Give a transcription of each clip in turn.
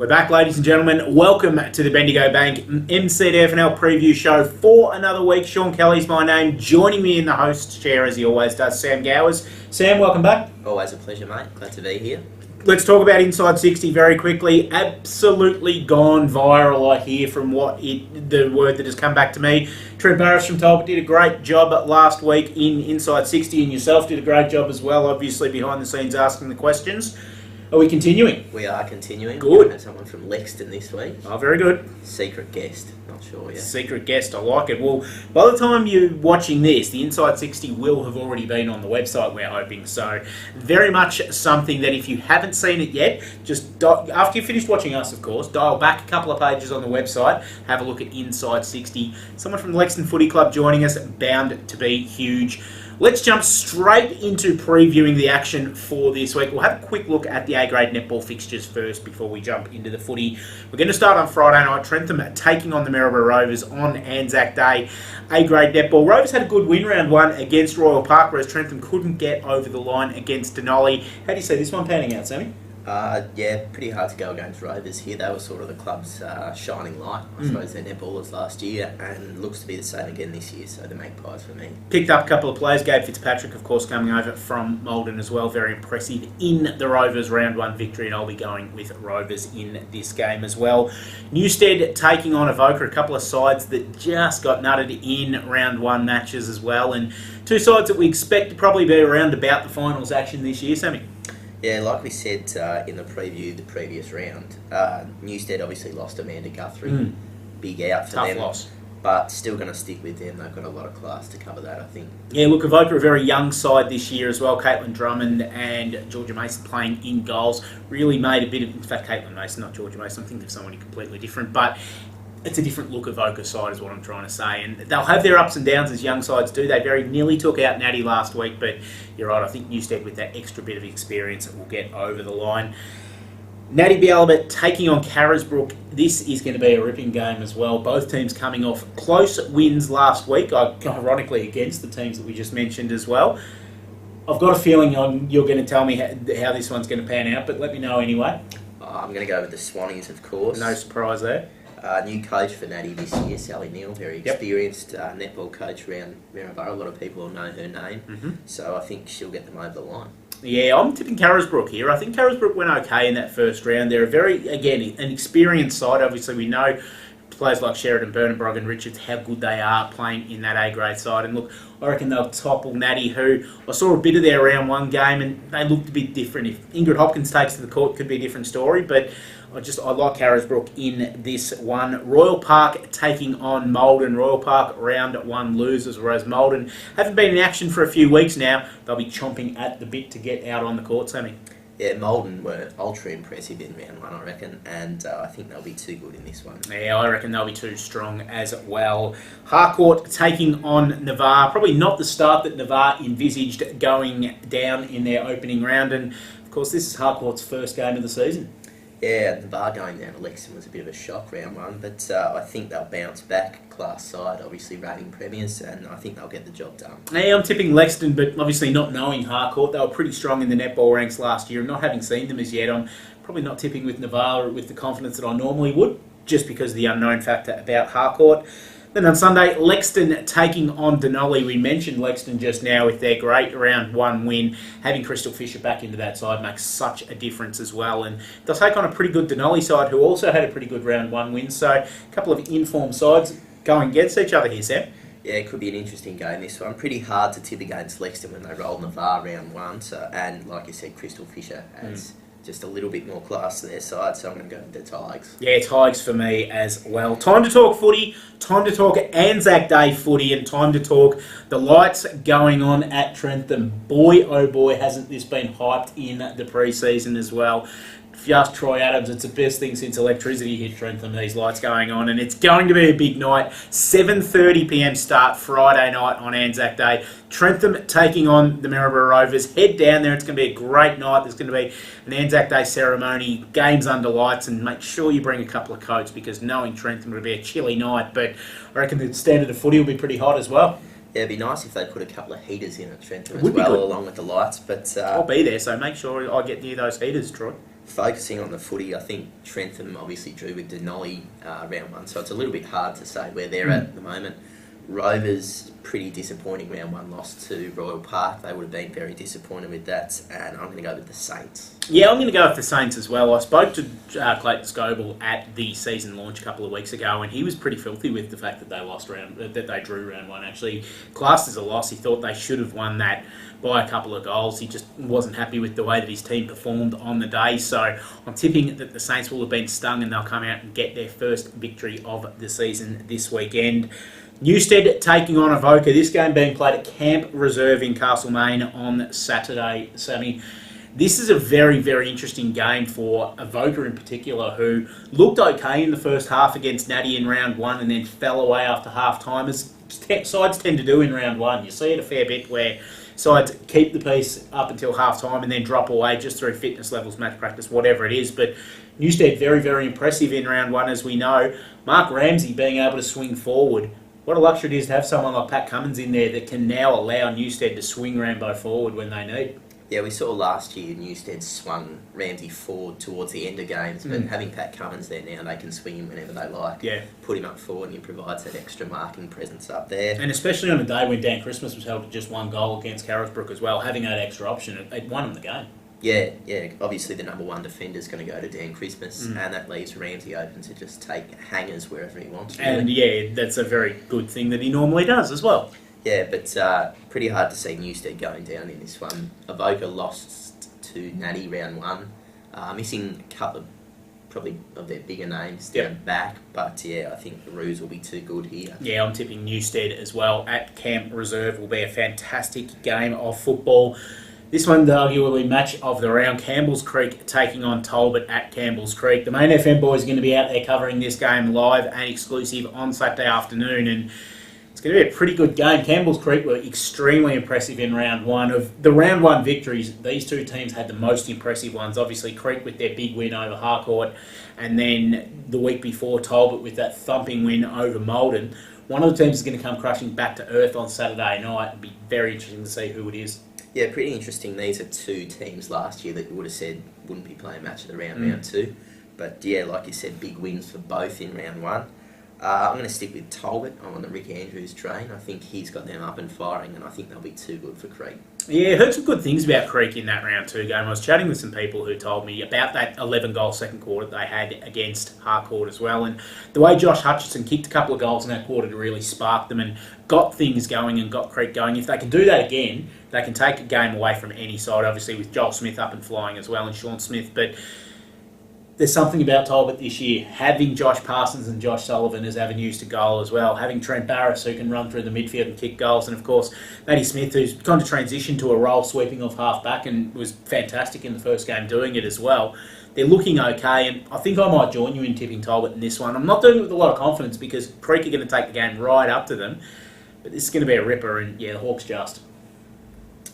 back, ladies and gentlemen. Welcome to the Bendigo Bank MCDFNL preview show for another week. Shaun Kelly's my name. Joining me in the host chair, as he always does, Sam Gowers. Sam, welcome back. Always a pleasure, mate. Glad to be here. Let's talk about Inside 60 very quickly. Absolutely gone viral, I hear, from the word that has come back to me. Trent Barris from Talbot did a great job last week in Inside 60, and yourself did a great job as well, obviously behind the scenes asking the questions. Are we continuing? We are continuing. Good. We have someone from Lexington this week. Oh, very good. Secret guest. Not sure yet. Secret guest, I like it. Well, by the time you're watching this, the Inside 60 will have already been on the website, we're hoping. So, very much something that if you haven't seen it yet, just after you've finished watching us, of course, dial back a couple of pages on the website, have a look at Inside 60. Someone from the Lexington Footy Club joining us, bound to be huge. Let's jump straight into previewing the action for this week. We'll have a quick look at the A-grade netball fixtures first before we jump into the footy. We're going to start on Friday night. Trentham taking on the Maryborough Rovers on Anzac Day. A-grade netball. Rovers had a good win round one against Royal Park, whereas Trentham couldn't get over the line against Denali. How do you see this one panning out, Sammy? Yeah, pretty hard to go against Rovers here. They were sort of the club's shining light. I suppose they're netballers last year and looks to be the same again this year, so the Magpies for me. Picked up a couple of players. Gabe Fitzpatrick, of course, coming over from Maldon as well. Very impressive in the Rovers round one victory, and I'll be going with Rovers in this game as well. Newstead taking on Avoca, a couple of sides that just got nutted in round one matches as well, and two sides that we expect to probably be around about the finals action this year, Sammy. Yeah, like we said in the preview the previous round, Newstead obviously lost Amanda Guthrie. Big out for Tough them. Loss. But still going to stick with them. They've got a lot of class to cover that, I think. Yeah, look, Avoca a very young side this year as well. Caitlin Drummond and Georgia Mason playing in goals. Really made a bit of... In fact, Caitlin Mason, not Georgia Mason. I'm thinking of somebody completely different. But it's a different look Avoca side is what I'm trying to say. And they'll have their ups and downs as young sides do. They very nearly took out Natty last week. But you're right, I think Newstead with that extra bit of experience will get over the line. Natty Bialabet taking on Carisbrook. This is going to be a ripping game as well. Both teams coming off close wins last week, ironically against the teams that we just mentioned as well. I've got a feeling you're going to tell me how this one's going to pan out, but let me know anyway. I'm going to go with the Swannies, of course. No surprise there. New coach for Natty this year, Sally Neal, very experienced netball coach around Maryborough. A lot of people will know her name, so I think she'll get them over the line. Yeah, I'm tipping Carisbrook here. I think Carisbrook went okay in that first round. They're an experienced side. Obviously, we know players like Sheridan, Burnenbrog and Richards, how good they are playing in that A-grade side. And look, I reckon they'll topple Natty, who I saw a bit of their round one game, and they looked a bit different. If Ingrid Hopkins takes to the court, could be a different story, but I like Carisbrook in this one. Royal Park taking on Maldon. Royal Park round one losers, whereas Maldon haven't been in action for a few weeks now. They'll be chomping at the bit to get out on the court, Sammy. Yeah, Maldon were ultra impressive in round one, I reckon, and I think they'll be too good in this one. Yeah, I reckon they'll be too strong as well. Harcourt taking on Navarre. Probably not the start that Navarre envisaged going down in their opening round, and of course this is Harcourt's first game of the season. Yeah, Navarre going down to Lexington was a bit of a shock round one, but I think they'll bounce back. Class side, obviously reigning premiers, and I think they'll get the job done. Yeah, I'm tipping Lexington, but obviously not knowing Harcourt. They were pretty strong in the netball ranks last year, and not having seen them as yet, I'm probably not tipping with Navarre with the confidence that I normally would, just because of the unknown factor about Harcourt. Then on Sunday, Lexington taking on Denali. We mentioned Lexington just now with their great round one win. Having Crystal Fisher back into that side makes such a difference as well. And they'll take on a pretty good Denali side who also had a pretty good round one win. So a couple of informed sides going against each other here, Sam. Yeah, it could be an interesting game this one. Pretty hard to tip against Lexington when they roll Navarre round one. So, and like you said, Crystal Fisher adds just a little bit more class to their side, so I'm going to go with the Tigers. Yeah, Tigers for me as well. Time to talk footy, time to talk Anzac Day footy, and time to talk the lights going on at Trentham. Boy, oh boy, hasn't this been hyped in the pre-season as well. If you ask Troy Adams, it's the best thing since electricity hit Trentham, these lights going on, and it's going to be a big night. 7:30pm start Friday night on Anzac Day. Trentham taking on the Maryborough Rovers. Head down there, it's going to be a great night. There's going to be an Anzac Day ceremony, games under lights, and make sure you bring a couple of coats, because knowing Trentham, it'll be a chilly night, but I reckon the standard of footy will be pretty hot as well. Yeah, it'd be nice if they put a couple of heaters in at Trentham as well, along with the lights. But I'll be there, so make sure I get near those heaters, Troy. focusing on the footy, I think Trentham obviously drew with Denali round one, so it's a little bit hard to say where they're at the moment. Rovers, pretty disappointing round one loss to Royal Park. They would have been very disappointed with that, and I'm going to go with the Saints. Yeah, I'm going to go with the Saints as well. I spoke to Clayton Scoble at the season launch a couple of weeks ago, and he was pretty filthy with the fact that they drew round one. Actually, classed as a loss. He thought they should have won that by a couple of goals. He just wasn't happy with the way that his team performed on the day. So I'm tipping that the Saints will have been stung and they'll come out and get their first victory of the season this weekend. Newstead taking on Avoca. This game being played at Camp Reserve in Castlemaine on Saturday, Sammy. This is a very, very interesting game for Avoca in particular, who looked okay in the first half against Natty in round one and then fell away after half time, as sides tend to do in round one. You see it a fair bit where sides keep the pace up until half time and then drop away just through fitness levels, match practice, whatever it is. But Newstead very, very impressive in round one, as we know. Mark Ramsey being able to swing forward. What a luxury it is to have someone like Pat Cummins in there that can now allow Newstead to swing Rambo forward when they need. Yeah, we saw last year Newstead swung Ramsey forward towards the end of games, but having Pat Cummins there now, they can swing him whenever they like. Yeah. Put him up forward and he provides that extra marking presence up there. And especially on a day when Dan Christmas was held to just one goal against Carisbrook as well, having that extra option, it won him the game. Yeah. Obviously the number one defender is going to go to Dan Christmas, and that leaves Ramsey open to just take hangers wherever he wants. Really. And yeah, that's a very good thing that he normally does as well. Yeah, but pretty hard to see Newstead going down in this one. Avoca lost to Natty round one, missing a couple of probably of their bigger names down back, but yeah, I think the Roos will be too good here. Yeah, I'm tipping Newstead as well at Camp Reserve. Will be a fantastic game of football. This one, the arguably match of the round, Campbell's Creek taking on Talbot at Campbell's Creek. The main FM boys are going to be out there covering this game live and exclusive on Saturday afternoon, and it's going to be a pretty good game. Campbell's Creek were extremely impressive in round one. Of the round one victories, these two teams had the most impressive ones. Obviously, Creek with their big win over Harcourt, and then the week before, Talbot with that thumping win over Malden. One of the teams is going to come crashing back to earth on Saturday night. It'll be very interesting to see who it is. Yeah, pretty interesting. These are two teams last year that you would have said wouldn't be playing match of the round two. But yeah, like you said, big wins for both in round one. I'm going to stick with Talbot. I'm on the Rick Andrews train. I think he's got them up and firing, and I think they'll be too good for Creek. Yeah, I heard some good things about Creek in that round two game. I was chatting with some people who told me about that 11-goal second quarter they had against Harcourt as well, and the way Josh Hutchison kicked a couple of goals in that quarter to really spark them and got things going and got Creek going. If they can do that again, they can take a game away from any side, obviously with Joel Smith up and flying as well and Shaun Smith, but there's something about Talbot this year, having Josh Parsons and Josh Sullivan as avenues to goal as well, having Trent Barris who can run through the midfield and kick goals, and of course Matty Smith who's kind of transitioned to a role sweeping off half back and was fantastic in the first game doing it as well. They're looking okay, and I think I might join you in tipping Talbot in this one. I'm not doing it with a lot of confidence because Creek are going to take the game right up to them, but this is going to be a ripper, and yeah, the Hawks just.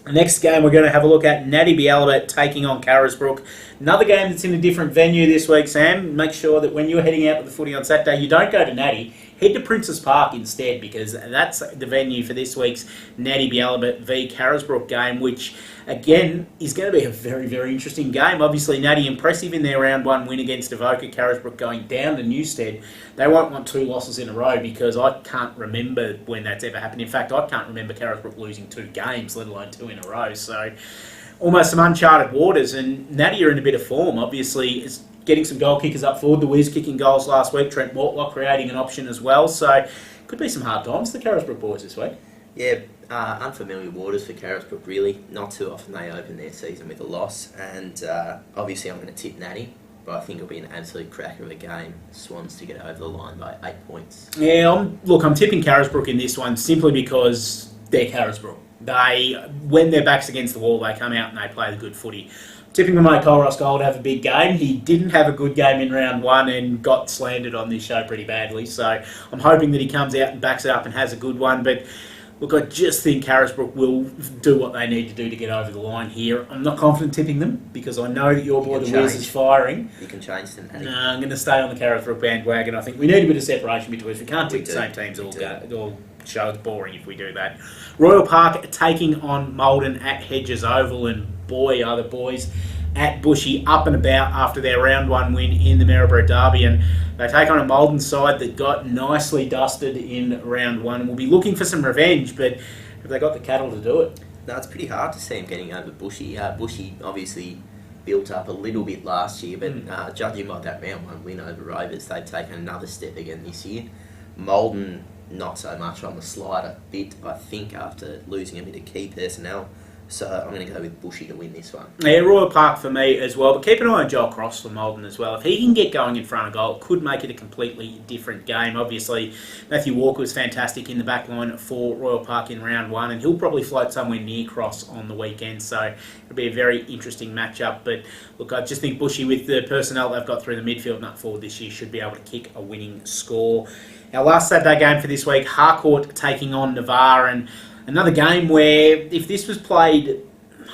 The next game we're going to have a look at, Natty Bialabet taking on Carisbrook. Another game that's in a different venue this week, Sam. Make sure that when you're heading out to the footy on Saturday, you don't go to Natty. Head to Princes Park instead, because that's the venue for this week's Natty Bialabet v Carisbrook game, which, again, is going to be a very, very interesting game. Obviously, Natty impressive in their round one win against Avoca. Carisbrook going down to Newstead. They won't want two losses in a row because I can't remember when that's ever happened. In fact, I can't remember Carisbrook losing two games, let alone two in a row. So, almost some uncharted waters, and Natty are in a bit of form. Obviously, it's getting some goal kickers up forward. The Wiz kicking goals last week. Trent Mortlock creating an option as well. So, could be some hard times for the Carisbrook boys this week. Yeah, unfamiliar waters for Carisbrook, really. Not too often they open their season with a loss. And obviously I'm going to tip Natty, but I think it'll be an absolute cracker of a game. Swans to get over the line by 8 points. Yeah, I'm tipping Carisbrook in this one simply because they're Carisbrook. When their back's against the wall, they come out and they play the good footy. Tipping my mate Cole Ross-Gold to have a big game. He didn't have a good game in round one and got slandered on this show pretty badly. So I'm hoping that he comes out and backs it up and has a good one. But look, I just think Carisbrook will do what they need to do to get over the line here. I'm not confident tipping them because I know that your boy the Wiz is firing. You can change them. No, I'm going to stay on the Carisbrook bandwagon. I think we need a bit of separation between us. We can't tip the same teams all show. It's boring if we do that. Royal Park taking on Malden at Hedges Oval, and boy, are the boys at Bushy, up and about after their round 1 win in the Maryborough Derby, and they take on a Malden side that got nicely dusted in round 1 and will be looking for some revenge, but have they got the cattle to do it? No, it's pretty hard to see them getting over Bushy. Bushy obviously built up a little bit last year, but judging by that round 1 win over Rovers, they've taken another step again this year. Malden, not so much on the slide a bit, I think, after losing a bit of key personnel. So I'm going to go with Bushy to win this one. Yeah, Royal Park for me as well, but keep an eye on Joel Cross for Malden as well. If he can get going in front of goal, it could make it a completely different game. Obviously, Matthew Walker was fantastic in the back line for Royal Park in round 1, and he'll probably float somewhere near Cross on the weekend, so it'll be a very interesting matchup. But look, I just think Bushy, with the personnel they've got through the midfield and up forward this year, should be able to kick a winning score. Our last Saturday game for this week, Harcourt taking on Navarre, and another game where, if this was played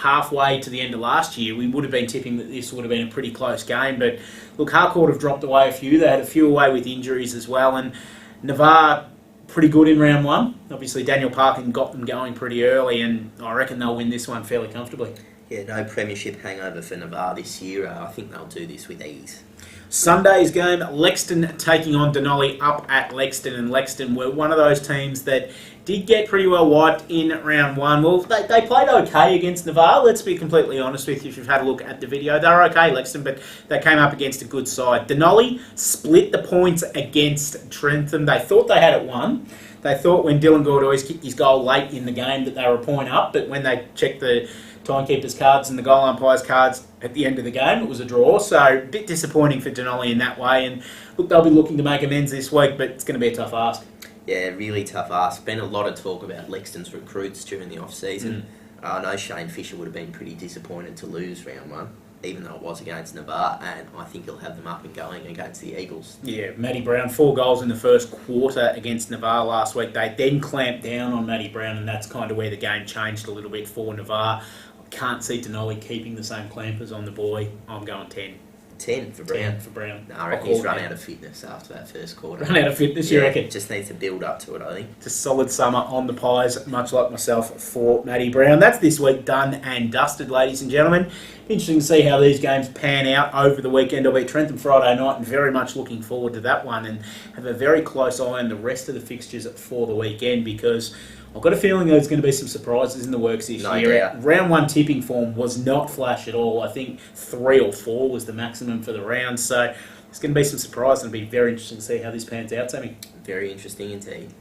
halfway to the end of last year, we would have been tipping that this would have been a pretty close game. But look, Harcourt have dropped away a few. They had a few away with injuries as well. And Navarre, pretty good in round 1. Obviously, Daniel Parkin got them going pretty early, and I reckon they'll win this one fairly comfortably. Yeah, no premiership hangover for Navarre this year. I think they'll do this with ease. Sunday's game, Lexton taking on Denali up at Lexton, and Lexton were one of those teams that did get pretty well wiped in round 1. Well, they played okay against Navarre, let's be completely honest with you if you've had a look at the video. They were okay, Lexton, but they came up against a good side. Denali split the points against Trentham. They thought they had it won. They thought when Dylan Gordois kicked his goal late in the game that they were a point up, but when they checked the timekeeper's cards and the goal umpire's cards at the end of the game, it was a draw. So a bit disappointing for Denali in that way. And look, they'll be looking to make amends this week, but it's going to be a tough ask. Yeah, really tough ask. Been a lot of talk about Lexton's recruits during the off-season. I know Shane Fisher would have been pretty disappointed to lose round 1, even though it was against Navarre, and I think he'll have them up and going against the Eagles. Yeah, Matty Brown, 4 goals in the first quarter against Navarre last week. They then clamped down on Matty Brown, and that's kind of where the game changed a little bit for Navarre. I can't see Denali keeping the same clampers on the boy. I'm going 10. 10 for Brown. 10 for Brown. No, I reckon he's run out of fitness after that first quarter. Run out of fitness, you reckon? Just needs to build up to it, I think. It's a solid summer on the pies, much like myself, for Matty Brown. That's this week done and dusted, ladies and gentlemen. Interesting to see how these games pan out over the weekend. I'll be at Trentham Friday night and very much looking forward to that one, and have a very close eye on the rest of the fixtures for the weekend, because I've got a feeling there's going to be some surprises in the works this year. Doubt. Round 1 tipping form was not flash at all. I think 3 or 4 was the maximum for the round. So there's going to be some surprises, and it'll be very interesting to see how this pans out, Sammy. Very interesting indeed.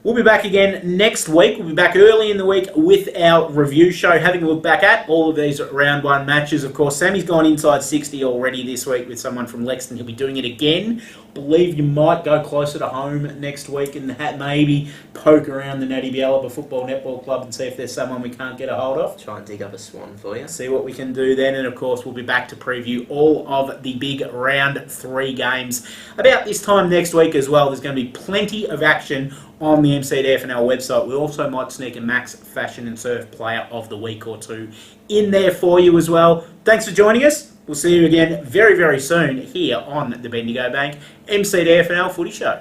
We'll be back again next week. We'll be back early in the week with our review show, having a look back at all of these round 1 matches. Of course, Sammy's gone inside 60 already this week with someone from Lexton. He'll be doing it again. Believe you might go closer to home next week and maybe poke around the Natty Bialaba Football Netball Club and see if there's someone we can't get a hold of. Try and dig up a swan for you. See what we can do then, and of course we'll be back to preview all of the big round 3 games about this time next week as well. There's going to be plenty of action on the MCDFNL website. We also might sneak a Max Fashion and Surf Player of the Week or 2 in there for you as well. Thanks for joining us. We'll see you again very, very soon here on the Bendigo Bank MCDFNL Footy Show.